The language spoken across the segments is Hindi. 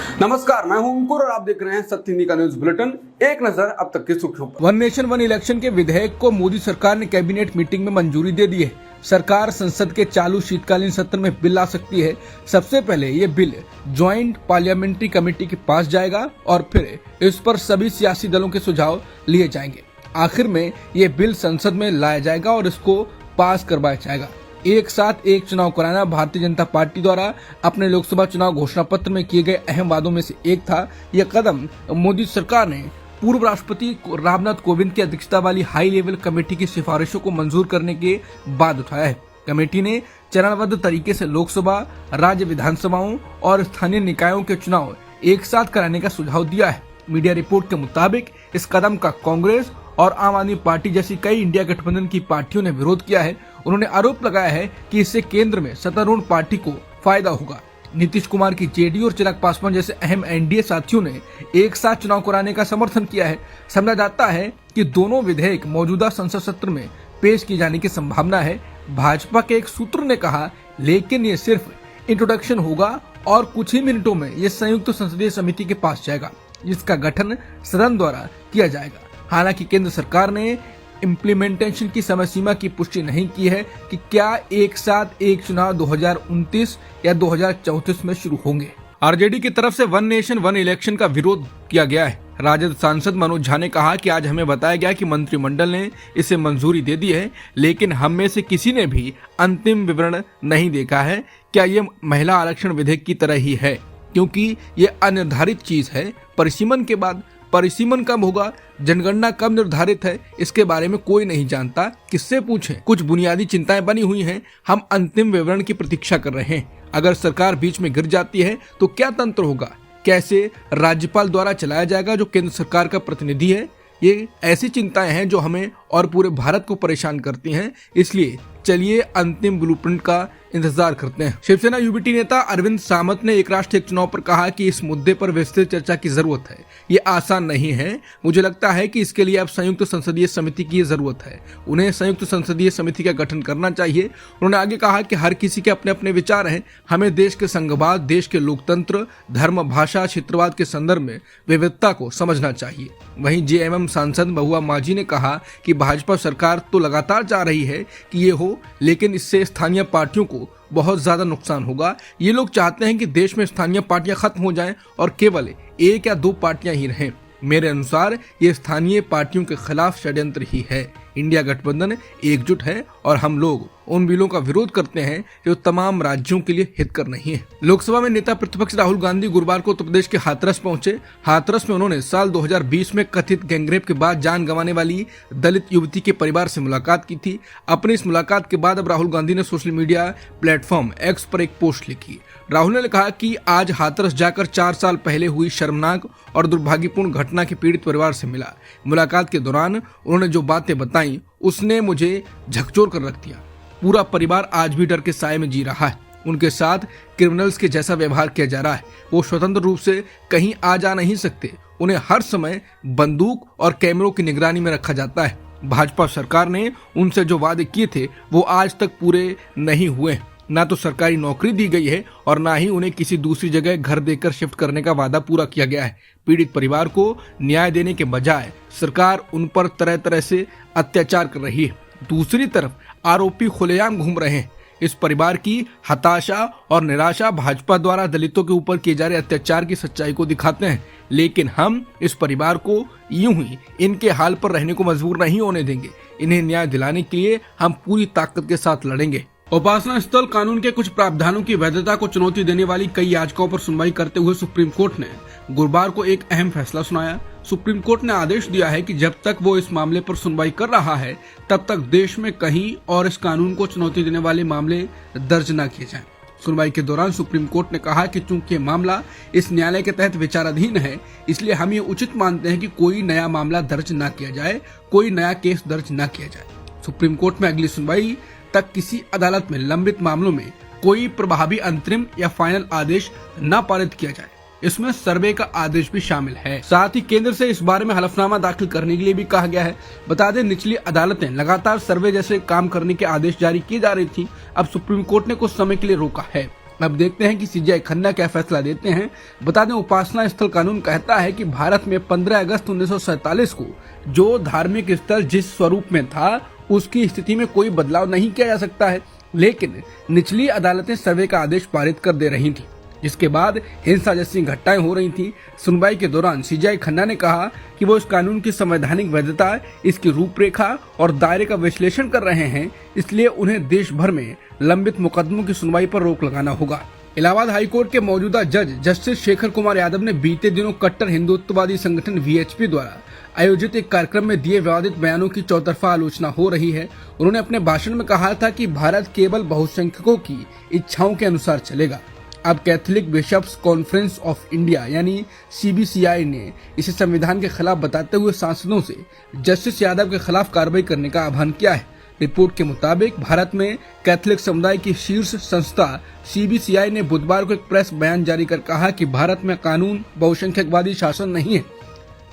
नमस्कार, मैं हूं अंकुर और आप देख रहे हैं सत्य हिंदी का न्यूज बुलेटिन। एक नजर अब तक की सुर्खियों पर। वन नेशन वन इलेक्शन के विधेयक को मोदी सरकार ने कैबिनेट मीटिंग में मंजूरी दे दी है। सरकार संसद के चालू शीतकालीन सत्र में बिल ला सकती है। सबसे पहले ये बिल ज्वाइंट पार्लियामेंट्री कमेटी के पास जाएगा और फिर इस पर सभी सियासी दलों के सुझाव लिए जाएंगे। आखिर में ये बिल संसद में लाया जाएगा और इसको पास करवाया जाएगा। एक साथ एक चुनाव कराना भारतीय जनता पार्टी द्वारा अपने लोकसभा चुनाव घोषणा पत्र में किए गए अहम वादों में से एक था। यह कदम मोदी सरकार ने पूर्व राष्ट्रपति रामनाथ कोविंद की अध्यक्षता वाली हाई लेवल कमेटी की सिफारिशों को मंजूर करने के बाद उठाया है। कमेटी ने चरणबद्ध तरीके से लोकसभा, राज्य विधानसभाओं और स्थानीय निकायों के चुनाव एक साथ कराने का सुझाव दिया है। मीडिया रिपोर्ट के मुताबिक इस कदम का कांग्रेस और आम आदमी पार्टी जैसी कई इंडिया गठबंधन की पार्टियों ने विरोध किया है। उन्होंने आरोप लगाया है कि इससे केंद्र में सत्तारूढ़ पार्टी को फायदा होगा। नीतीश कुमार की जेडीयू और चिराग पासवान जैसे अहम एनडीए साथियों ने एक साथ चुनाव कराने का समर्थन किया है। समझा जाता है कि दोनों विधेयक मौजूदा संसद सत्र में पेश किए जाने की संभावना है। भाजपा के एक सूत्र ने कहा, लेकिन ये सिर्फ इंट्रोडक्शन होगा और कुछ ही मिनटों में ये संयुक्त संसदीय समिति के पास जाएगा, जिसका गठन सदन द्वारा किया जाएगा। हालांकि केंद्र सरकार ने इम्प्लीमेंटेशन की समय सीमा की पुष्टि नहीं की है कि क्या एक साथ एक चुनाव 2029 या 2034 में शुरू होंगे। आरजेडी की तरफ से वन नेशन वन इलेक्शन का विरोध किया गया है। राजद सांसद मनोज झा ने कहा कि आज हमें बताया गया कि मंत्रिमंडल ने इसे मंजूरी दे दी है, लेकिन हम में से किसी ने भी अंतिम विवरण नहीं देखा है। क्या ये महिला आरक्षण विधेयक की तरह ही है, क्योंकि ये अनिर्धारित चीज है। परिसीमन के बाद परिसीमन कब होगा, जनगणना कब निर्धारित है, इसके बारे में कोई नहीं जानता। किससे पूछें? कुछ बुनियादी चिंताएं बनी हुई हैं। हम अंतिम विवरण की प्रतीक्षा कर रहे हैं। अगर सरकार बीच में गिर जाती है तो क्या तंत्र होगा? कैसे राज्यपाल द्वारा चलाया जाएगा, जो केंद्र सरकार का प्रतिनिधि है? ये ऐसी चिंताएं हैं जो हमें और पूरे भारत को परेशान करती हैं। इसलिए चलिए अंतिम ब्लूप्रिंट का इंतजार करते हैं। शिवसेना यूबीटी नेता अरविंद सामंत ने एक राष्ट्र एक चुनाव पर कहा कि इस मुद्दे पर विस्तृत चर्चा की जरूरत है। ये आसान नहीं है। मुझे लगता है कि इसके लिए अब संयुक्त संसदीय समिति की जरूरत है। उन्हें संयुक्त संसदीय समिति का गठन करना चाहिए। उन्होंने आगे कहा कि हर किसी के अपने अपने विचार हैं। हमें देश के संघवाद, देश के लोकतंत्र, धर्म, भाषा, क्षेत्रवाद के संदर्भ में विविधता को समझना चाहिए। वहीं जेएमएम सांसद महुआ माझी ने कहा कि भाजपा सरकार तो लगातार चाह रही है कि ये हो, लेकिन इससे स्थानीय पार्टियों को बहुत ज्यादा नुकसान होगा। ये लोग चाहते हैं कि देश में स्थानीय पार्टियां खत्म हो जाएं और केवल एक या दो पार्टियां ही रहें। मेरे अनुसार ये स्थानीय पार्टियों के खिलाफ षड्यंत्र ही है। इंडिया गठबंधन एकजुट है और हम लोग उन बिलों का विरोध करते हैं जो तमाम राज्यों के लिए हितकर नहीं है। लोकसभा में नेता प्रतिपक्ष राहुल गांधी गुरुवार को उत्तर प्रदेश के हाथरस पहुंचे। हाथरस में उन्होंने साल 2020 में कथित गैंगरेप के बाद जान गंवाने वाली दलित युवती के परिवार से मुलाकात की थी। अपनी इस मुलाकात के बाद अब राहुल गांधी ने सोशल मीडिया प्लेटफॉर्म एक्स पर एक पोस्ट लिखी। राहुल ने कहा कि आज हाथरस जाकर 4 साल पहले हुई शर्मनाक और दुर्भाग्यपूर्ण घटना के पीड़ित परिवार से मिला। मुलाकात के दौरान उन्होंने जो बातें बताई उसने मुझे झकझोर कर रख दिया। पूरा परिवार आज भी डर के साए में जी रहा है। उनके साथ क्रिमिनल्स के जैसा व्यवहार किया जा रहा है। वो स्वतंत्र रूप से कहीं आ जा नहीं सकते। उन्हें हर समय बंदूक और कैमरों की निगरानी में रखा जाता है। भाजपा सरकार ने उनसे जो वादे किए थे वो आज तक पूरे नहीं हुए। ना तो सरकारी नौकरी दी गई है और ना ही उन्हें किसी दूसरी जगह घर देकर शिफ्ट करने का वादा पूरा किया गया है। पीड़ित परिवार को न्याय देने के बजाय सरकार उन पर तरह तरह से अत्याचार कर रही है। दूसरी तरफ आरोपी खुलेआम घूम रहे हैं। इस परिवार की हताशा और निराशा भाजपा द्वारा दलितों के ऊपर किए जा रहे अत्याचार की सच्चाई को दिखाते हैं। लेकिन हम इस परिवार को यूं ही इनके हाल पर रहने को मजबूर नहीं होने देंगे। इन्हें न्याय दिलाने के लिए हम पूरी ताकत के साथ लड़ेंगे। उपासना स्थल कानून के कुछ प्रावधानों की वैधता को चुनौती देने वाली कई याचिकाओं पर सुनवाई करते हुए सुप्रीम कोर्ट ने गुरुवार को एक अहम फैसला सुनाया। सुप्रीम कोर्ट ने आदेश दिया है कि जब तक वो इस मामले पर सुनवाई कर रहा है तब तक देश में कहीं और इस कानून को चुनौती देने वाले मामले दर्ज न किए जाएं। सुनवाई के दौरान सुप्रीम कोर्ट ने कहा कि चूंकि ये मामला इस न्यायालय के तहत विचाराधीन है, इसलिए हम ये उचित मानते हैं कि कोई नया मामला दर्ज न किया जाए, कोई नया केस दर्ज न किया जाए। सुप्रीम कोर्ट में अगली सुनवाई तक किसी अदालत में लंबित मामलों में कोई प्रभावी अंतरिम या फाइनल आदेश न पारित किया जाए। इसमें सर्वे का आदेश भी शामिल है। साथ ही केंद्र से इस बारे में हलफनामा दाखिल करने के लिए भी कहा गया है। बता दें, निचली अदालतें लगातार सर्वे जैसे काम करने के आदेश जारी किए जा रही थी। अब सुप्रीम कोर्ट ने कुछ समय के लिए रोका है। अब देखते हैं कि सीजीआई खन्ना क्या फैसला देते हैं। बता दें, उपासना स्थल कानून कहता है कि भारत में 15 अगस्त 1947 को जो धार्मिक स्थल जिस स्वरूप में था उसकी स्थिति में कोई बदलाव नहीं किया जा सकता है, लेकिन निचली अदालतें सर्वे का आदेश पारित कर दे रही थी, जिसके बाद हिंसा जैसी घटनाएं हो रही थी। सुनवाई के दौरान सीजीआई खन्ना ने कहा कि वो इस कानून की संवैधानिक वैधता, इसकी रूपरेखा और दायरे का विश्लेषण कर रहे हैं, इसलिए उन्हें देश भर में लंबित मुकदमों की सुनवाई पर रोक लगाना होगा। इलाहाबाद हाईकोर्ट के मौजूदा जज जस्टिस शेखर कुमार यादव ने बीते दिनों कट्टर हिंदुत्ववादी संगठन वीएचपी द्वारा आयोजित एक कार्यक्रम में दिए विवादित बयानों की चौतरफा आलोचना हो रही है। उन्होंने अपने भाषण में कहा था कि भारत केवल बहुसंख्यकों की इच्छाओं के अनुसार चलेगा। अब Catholic bishops conference of India यानी सीबीसीआई ने इसे संविधान के खिलाफ बताते हुए सांसदों से जस्टिस यादव के खिलाफ कार्रवाई करने का आह्वान किया है। रिपोर्ट के मुताबिक भारत में कैथोलिक समुदाय की शीर्ष संस्था सीबीसीआई ने बुधवार को एक प्रेस बयान जारी कर कहा कि भारत में कानून बहुसंख्यकवादी शासन नहीं है।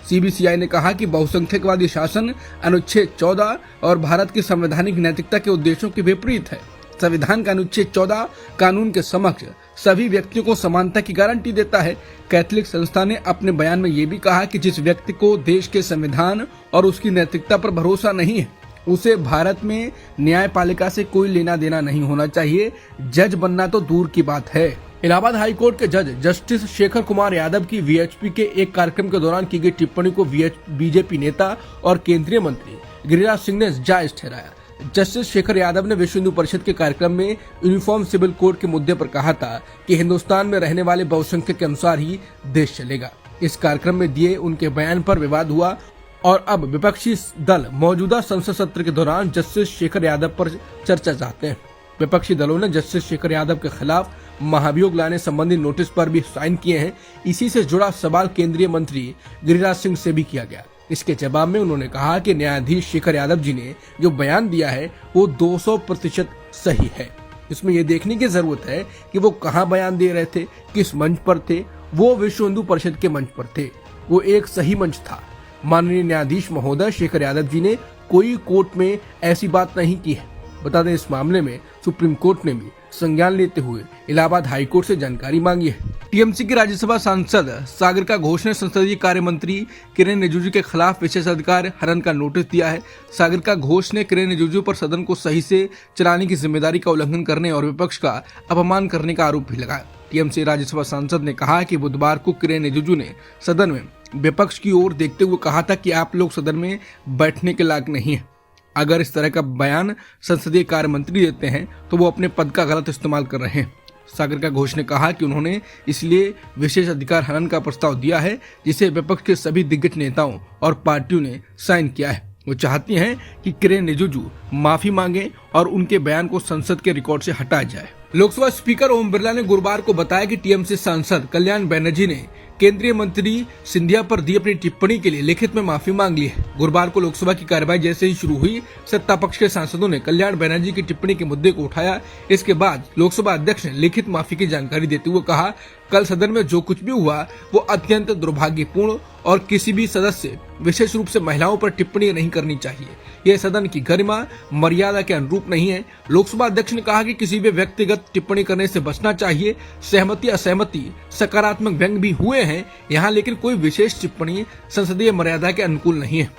सीबीसीआई ने कहा कि बहुसंख्यकवादी शासन अनुच्छेद 14 और भारत की संवैधानिक नैतिकता के उद्देश्यों के विपरीत है। संविधान का अनुच्छेद 14 कानून के समक्ष सभी व्यक्तियों को समानता की गारंटी देता है। कैथोलिक संस्था ने अपने बयान में ये भी कहा कि जिस व्यक्ति को देश के संविधान और उसकी नैतिकता पर भरोसा नहीं है, उसे भारत में न्यायपालिका से कोई लेना देना नहीं होना चाहिए। जज बनना तो दूर की बात है। इलाहाबाद हाईकोर्ट के जज जस्टिस शेखर कुमार यादव की वीएचपी के एक कार्यक्रम के दौरान की गई टिप्पणी को बीजेपी नेता और केंद्रीय मंत्री गिरिराज सिंह ने जायज ठहराया। जस्टिस शेखर यादव ने विश्व हिंदू परिषद के कार्यक्रम में यूनिफॉर्म सिविल कोड के मुद्दे पर कहा था कि हिंदुस्तान में रहने वाले बहुसंख्यक के अनुसार ही देश चलेगा। इस कार्यक्रम में दिए उनके बयान पर विवाद हुआ और अब विपक्षी दल मौजूदा संसद सत्र के दौरान जस्टिस शेखर यादव पर चर्चा चाहते हैं। विपक्षी दलों ने जस्टिस शेखर यादव के खिलाफ महाभियोग लाने संबंधी नोटिस पर भी साइन किए हैं। इसी से जुड़ा सवाल केंद्रीय मंत्री गिरिराज सिंह से भी किया गया। इसके जवाब में उन्होंने कहा कि न्यायाधीश शेखर यादव जी ने जो बयान दिया है वो 200% सही है। इसमें ये देखने की जरूरत है कि वो कहाँ बयान दे रहे थे, किस मंच पर थे। वो विश्व हिंदू परिषद के मंच पर थे, वो एक सही मंच था। माननीय न्यायाधीश महोदय शेखर यादव जी ने कोई कोर्ट में ऐसी बात नहीं की है। बता दें, इस मामले में सुप्रीम कोर्ट ने भी संज्ञान लेते हुए इलाहाबाद हाईकोर्ट से जानकारी मांगी है। टीएमसी के राज्यसभा सांसद सागरिका घोष ने संसदीय कार्य मंत्री किरेन रिजिजू के खिलाफ विशेषाधिकार हनन का नोटिस दिया है। सागरिका घोष ने किरेन रिजिजू पर सदन को सही से चलाने की जिम्मेदारी का उल्लंघन करने और विपक्ष का अपमान करने का आरोप भी लगाया। टीएमसी राज्यसभा सांसद ने कहा कि बुधवार को किरेन रिजिजू ने सदन में विपक्ष की ओर देखते हुए कहा था कि आप लोग सदन में बैठने के लायक नहीं है। अगर इस तरह का बयान संसदीय कार्य मंत्री देते हैं तो वो अपने पद का गलत इस्तेमाल कर रहे हैं। सागरिका घोष ने कहा कि उन्होंने इसलिए विशेष अधिकार हनन का प्रस्ताव दिया है जिसे विपक्ष के सभी दिग्गज नेताओं और पार्टियों ने साइन किया है। वो चाहती हैं कि किरेन रिजिजू माफी मांगे और उनके बयान को संसद के रिकॉर्ड से हटाया जाए। लोकसभा स्पीकर ओम बिरला ने गुरुवार को बताया कि टीएमसी सांसद कल्याण बनर्जी ने केंद्रीय मंत्री सिंधिया पर दी अपनी टिप्पणी के लिए लिखित में माफी मांग ली है। गुरुवार को लोकसभा की कार्यवाही जैसे ही शुरू हुई, सत्ता पक्ष के सांसदों ने कल्याण बनर्जी की टिप्पणी के मुद्दे को उठाया। इसके बाद लोकसभा अध्यक्ष ने लिखित माफी की जानकारी देते हुए कहा, कल सदन में जो कुछ भी हुआ वो अत्यंत दुर्भाग्यपूर्ण और किसी भी सदस्य विशेष रूप से महिलाओं पर टिप्पणी नहीं करनी चाहिए। यह सदन की गरिमा मर्यादा के अनुरूप नहीं है। लोकसभा अध्यक्ष ने कहा कि किसी भी व्यक्तिगत टिप्पणी करने से बचना चाहिए। सहमति असहमति सकारात्मक व्यंग भी हुए हैं यहाँ, लेकिन कोई विशेष टिप्पणी संसदीय मर्यादा के अनुकूल नहीं है।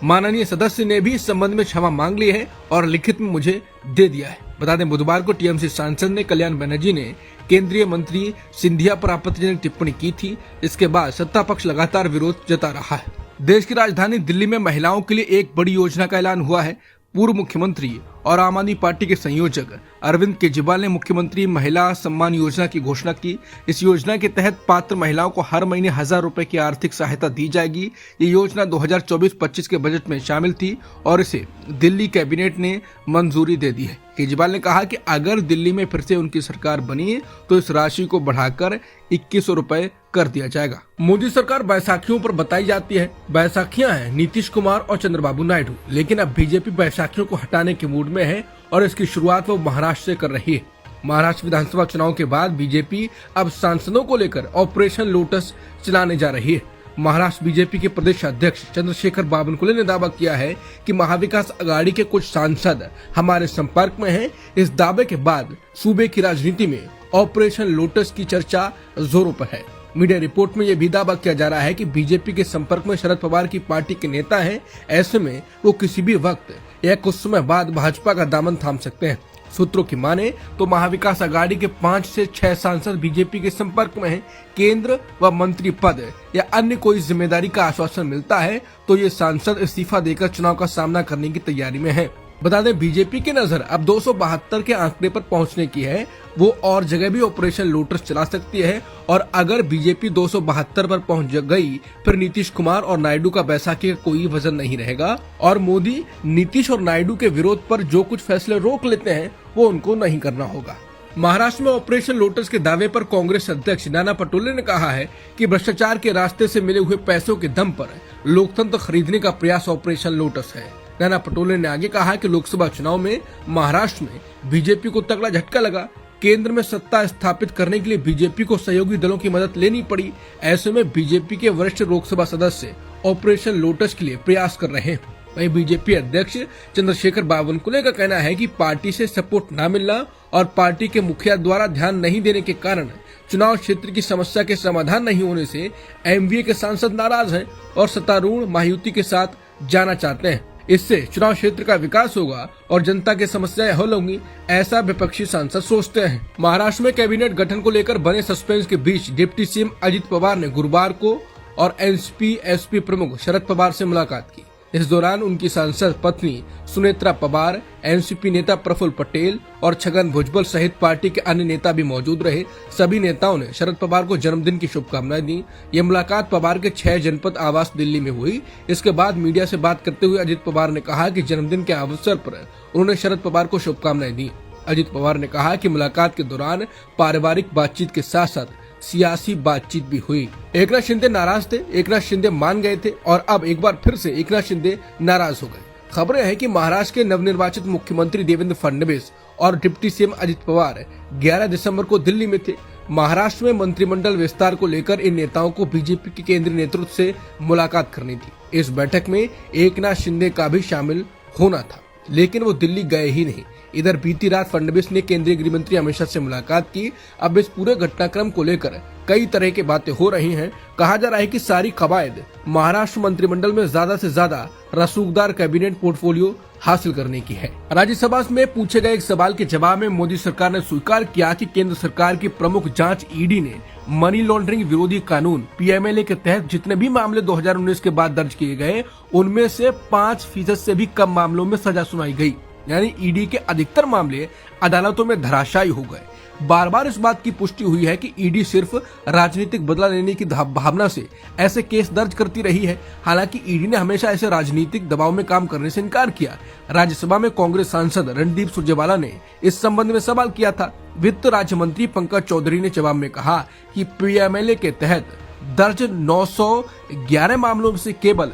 माननीय सदस्य ने भी इस संबंध में क्षमा मांग ली है और लिखित में मुझे दे दिया है। बता दें, बुधवार को टीएमसी सांसद ने कल्याण बनर्जी ने केंद्रीय मंत्री सिंधिया पर आपत्तिजनक टिप्पणी की थी। इसके बाद सत्ता पक्ष लगातार विरोध जता रहा है। देश की राजधानी दिल्ली में महिलाओं के लिए एक बड़ी योजना का ऐलान हुआ है। पूर्व मुख्यमंत्री और आम आदमी पार्टी के संयोजक अरविंद केजरीवाल ने मुख्यमंत्री महिला सम्मान योजना की घोषणा की। इस योजना के तहत पात्र महिलाओं को हर महीने 1000 रुपए की आर्थिक सहायता दी जाएगी। ये योजना 2024-25 के बजट में शामिल थी और इसे दिल्ली कैबिनेट ने मंजूरी दे दी है। केजरीवाल ने कहा कि अगर दिल्ली में फिर से उनकी सरकार बनी तो इस राशि को बढ़ाकर 2100 रुपए कर दिया जाएगा। मोदी सरकार बैसाखियों पर बताई जाती है। बैसाखियां हैं नीतीश कुमार और चंद्रबाबू नायडू, लेकिन अब बीजेपी बैसाखियों को हटाने के मूड में है और इसकी शुरुआत वो महाराष्ट्र से कर रही है। महाराष्ट्र विधानसभा चुनाव के बाद बीजेपी अब सांसदों को लेकर ऑपरेशन लोटस चलाने जा रही है। महाराष्ट्र बीजेपी के प्रदेश अध्यक्ष चंद्रशेखर बावनकुले ने दावा किया है कि महाविकास अघाड़ी के कुछ सांसद हमारे संपर्क में हैं। इस दावे के बाद सूबे की राजनीति में ऑपरेशन लोटस की चर्चा जोरों पर है। मीडिया रिपोर्ट में यह भी दावा किया जा रहा है कि बीजेपी के संपर्क में शरद पवार की पार्टी के नेता हैं। ऐसे में वो किसी भी वक्त या कुछ समय बाद भाजपा का दामन थाम सकते हैं। सूत्रों की माने तो महाविकास आघाड़ी के 5 से 6 सांसद बीजेपी के संपर्क में हैं। केंद्र व मंत्री पद या अन्य कोई जिम्मेदारी का आश्वासन मिलता है तो ये सांसद इस्तीफा देकर चुनाव का सामना करने की तैयारी में हैं। बता दें, बीजेपी की नजर अब 272 के आंकड़े पर पहुंचने की है। वो और जगह भी ऑपरेशन लोटस चला सकती है और अगर बीजेपी 272 पर पहुंच गई फिर नीतीश कुमार और नायडू का बैसाखी का कोई वजन नहीं रहेगा और मोदी नीतीश और नायडू के विरोध पर जो कुछ फैसले रोक लेते हैं वो उनको नहीं करना होगा। महाराष्ट्र में ऑपरेशन लोटस के दावे पर कांग्रेस अध्यक्ष नाना पटोले ने कहा है कि भ्रष्टाचार के रास्ते से मिले हुए पैसों के दम पर लोकतंत्र खरीदने का प्रयास ऑपरेशन लोटस है। नाना पटोले ने आगे कहा कि लोकसभा चुनाव में महाराष्ट्र में बीजेपी को तगड़ा झटका लगा। केंद्र में सत्ता स्थापित करने के लिए बीजेपी को सहयोगी दलों की मदद लेनी पड़ी। ऐसे में बीजेपी के वरिष्ठ लोकसभा सदस्य ऑपरेशन लोटस के लिए प्रयास कर रहे हैं। वहीं बीजेपी अध्यक्ष चंद्रशेखर बावनकुले का कहना है कि पार्टी से सपोर्ट न मिलना और पार्टी के मुखिया द्वारा ध्यान नहीं देने के कारण चुनाव क्षेत्र की समस्या के समाधान नहीं होने से एमवीए के सांसद नाराज हैं और सत्तारूढ़ महायुति के साथ जाना चाहते हैं। इससे चुनाव क्षेत्र का विकास होगा और जनता की समस्याएं हल होंगी, ऐसा विपक्षी सांसद सोचते हैं। महाराष्ट्र में कैबिनेट गठन को लेकर बने सस्पेंस के बीच डिप्टी सीएम अजित पवार ने गुरुवार को और एनसीपी एसपी प्रमुख शरद पवार से मुलाकात की। इस दौरान उनकी सांसद पत्नी सुनेत्रा पवार, एनसीपी नेता प्रफुल्ल पटेल और छगन भुजबल सहित पार्टी के अन्य नेता भी मौजूद रहे। सभी नेताओं ने शरद पवार को जन्मदिन की शुभकामनाएं दी। ये मुलाकात पवार के 6 जनपद आवास दिल्ली में हुई। इसके बाद मीडिया से बात करते हुए अजित पवार ने कहा कि जन्मदिन के अवसर पर उन्होंने शरद पवार को शुभकामनाएं दी। अजित पवार ने कहा कि मुलाकात के दौरान पारिवारिक बातचीत के साथ साथ सियासी बातचीत भी हुई। एकनाथ शिंदे नाराज थे, एकनाथ शिंदे मान गए थे और अब एक बार फिर से एकनाथ शिंदे नाराज हो गए। खबरें हैं कि महाराष्ट्र के नवनिर्वाचित मुख्यमंत्री देवेंद्र फडणवीस और डिप्टी सीएम अजित पवार 11 दिसंबर को दिल्ली में थे। महाराष्ट्र में मंत्रिमंडल विस्तार को लेकर इन नेताओं को बीजेपी के केंद्रीय नेतृत्व से मुलाकात करनी थी। इस बैठक में एकनाथ शिंदे का भी शामिल होना था, लेकिन वो दिल्ली गए ही नहीं। इधर बीती रात फडणवीस ने केंद्रीय गृह मंत्री अमित शाह से मुलाकात की। अब इस पूरे घटनाक्रम को लेकर कई तरह की बातें हो रही हैं। कहा जा रहा है कि सारी कवायद महाराष्ट्र मंत्रिमंडल में ज्यादा से ज्यादा रसूखदार कैबिनेट पोर्टफोलियो हासिल करने की है। राज्यसभा में पूछे गए एक सवाल के जवाब में मोदी सरकार ने स्वीकार किया कि केंद्र सरकार की प्रमुख जांच ईडी ने मनी लॉन्ड्रिंग विरोधी कानून पीएमएलए के तहत जितने भी मामले 2019 के बाद दर्ज किए गए उनमें से 5% से भी कम मामलों में सजा सुनाई गई। यानी ईडी के अधिकतर मामले अदालतों में धराशायी हो गए। बार बार इस बात की पुष्टि हुई है कि ईडी सिर्फ राजनीतिक बदला लेने की भावना से ऐसे केस दर्ज करती रही है। हालांकि ईडी ने हमेशा ऐसे राजनीतिक दबाव में काम करने से इनकार किया। राज्यसभा में कांग्रेस सांसद रणदीप सुरजेवाला ने इस संबंध में सवाल किया था। वित्त राज्य मंत्री पंकज चौधरी ने जवाब में कहा कि पीएमएलए के तहत दर्ज 911 मामलों में से केवल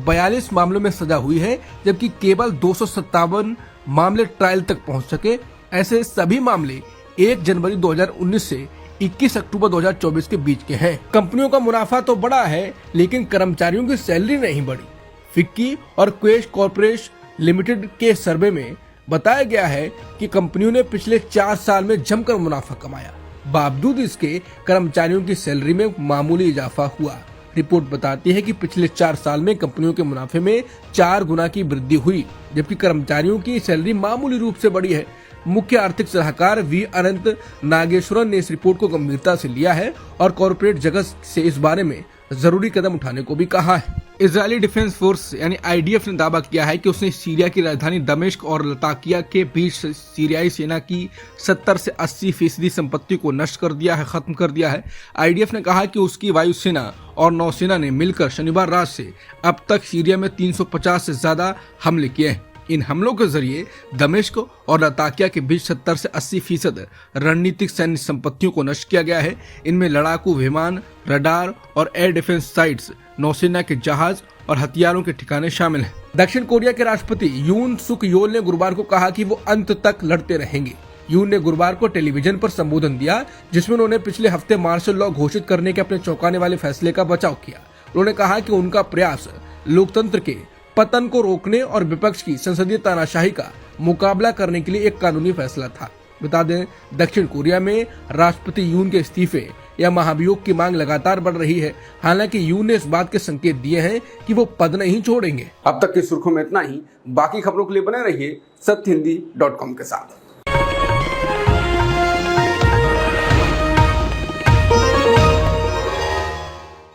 42 मामलों में सजा हुई है, जबकि केवल 257 मामले ट्रायल तक पहुंच सके। ऐसे सभी मामले 1 जनवरी 2019 से 21 अक्टूबर 2024 के बीच के हैं। कंपनियों का मुनाफा तो बढ़ा है, लेकिन कर्मचारियों की सैलरी नहीं बढ़ी। फिक्की और क्वेश कॉर्पोरेशन लिमिटेड के सर्वे में बताया गया है कि कंपनियों ने पिछले 4 साल में जमकर मुनाफा कमाया। बावजूद इसके कर्मचारियों की सैलरी में मामूली इजाफा हुआ। रिपोर्ट बताती है कि पिछले 4 साल में कंपनियों के मुनाफे में 4 गुना की वृद्धि हुई, जबकि कर्मचारियों की सैलरी मामूली रूप से बढ़ी है। मुख्य आर्थिक सलाहकार वी अनंत नागेश्वरन ने इस रिपोर्ट को गंभीरता से लिया है और कॉर्पोरेट जगत से इस बारे में जरूरी कदम उठाने को भी कहा है। इजरायली डिफेंस फोर्स यानी आईडीएफ ने दावा किया है कि उसने सीरिया की राजधानी दमिश्क और लताकिया के बीच सीरियाई सेना की 70 से 80% संपत्ति को नष्ट कर दिया है, खत्म कर दिया है। आईडीएफ ने कहा कि उसकी वायुसेना और नौसेना ने मिलकर शनिवार रात से अब तक सीरिया में 350 से ज्यादा हमले किए हैं। इन हमलों के जरिए दमिश्क और लताकिया के बीच 70 से 80% रणनीतिक सैन्य संपत्तियों को नष्ट किया गया है। इनमें लड़ाकू विमान, रडार और एयर डिफेंस साइट्स, नौसेना के जहाज और हथियारों के ठिकाने शामिल हैं। दक्षिण कोरिया के राष्ट्रपति यून सुक योल ने गुरुवार को कहा कि वो अंत तक लड़ते रहेंगे। यून ने गुरुवार को टेलीविजन पर संबोधन दिया, जिसमें उन्होंने पिछले हफ्ते मार्शल लॉ घोषित करने के अपने चौंकाने वाले फैसले का बचाव किया। उन्होंने कहा कि उनका प्रयास लोकतंत्र के पतन को रोकने और विपक्ष की संसदीय तानाशाही का मुकाबला करने के लिए एक कानूनी फैसला था। बता दें, दक्षिण कोरिया में राष्ट्रपति यून के इस्तीफे या महाभियोग की मांग लगातार बढ़ रही है। हालांकि यून ने इस बात के संकेत दिए हैं कि वो पद नहीं छोड़ेंगे। अब तक की सुर्खियों में इतना ही। बाकी खबरों के लिए बने रहिए सत्यहिंदी.com के साथ।